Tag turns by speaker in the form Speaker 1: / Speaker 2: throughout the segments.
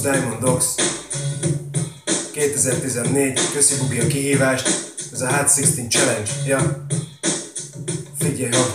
Speaker 1: Diamond Dogs 2014, köszi Bubi a kihívást, ez a Hot 16 Challenge, ja. Figyelj, hadd!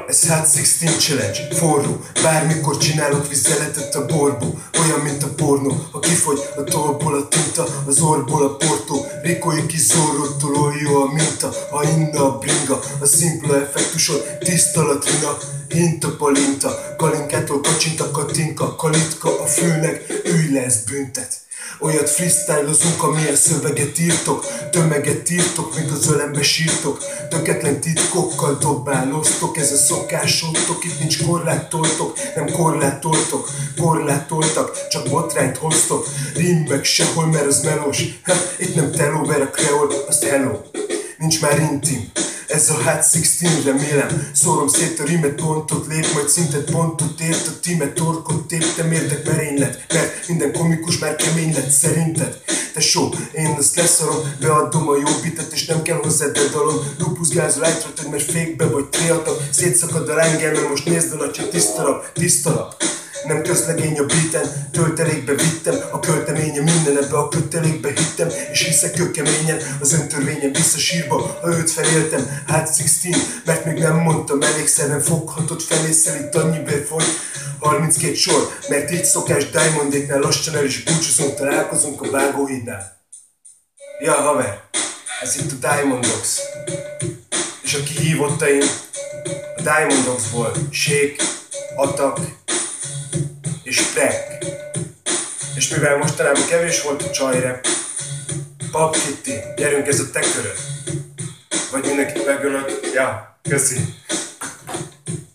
Speaker 1: Ez Hot 16 Challenge, forró, bármikor csinálok vizeletet a borból. Olyan, mint a pornó, ha kifogy a tollból a tinta, az orból a portó. Rikolj ki Zorrótól, olyan jó a minta, ha inna a bringa, a szimpla effektusod, tiszta latrina, hinta palinta, kalinkától kacsint a katinka, kalitka a főnek, ülj le, ezt büntet. Olyat freestylozunk, amilyen szöveget írtok, tömeget írtok, míg az ölembe sírtok. Töketlen titkokkal dobáloztok, ez a szokásotok, itt nincs korlátoltok, nem korlátoltok, korlátoltak, csak botrányt hoztok. Rimbek sehol, mert az melós, itt nem telóver a kreol, azt hello. Nincs már intim, ez a Hot 16, remélem. Szórom szét a rimet, pontot lép, majd szintet pontot ért. A tímet torkot téptem, érdek merénylet, mert minden komikus már kemény lett szerinted. Tesó, én azt leszarom, beadom a jó bitet, és nem kell hozzá dedalom. Lupuzgázol, átratod, mert fékbe vagy triatag. Szétszakad a lángel, most nézd a latya, tisztalap. Nem közlegény a beaten, töltelékbe vittem, a költeménye minden, ebbe a kötelékbe hittem, és hiszek kőkeményen, az öntörvényen vissza sírba, ha őt feléltem. Hot 16, mert még nem mondtam, elégszer nem foghatod felészel, itt annyi bér foly. 32 sor, mert így szokás Diamondéknál, lassan el is búcsúzunk, találkozunk a vágóhídnál. Ja, haver, ez itt a Diamond Dogs. És a kihívottaim a Diamond Dogsból Shake, Attack és Prek. És mivel mostanában kevés volt a csajrep, Pap Kitty, gyerünk, ez a te köröd. Vagy mindenkit megölök? Ja, köszi.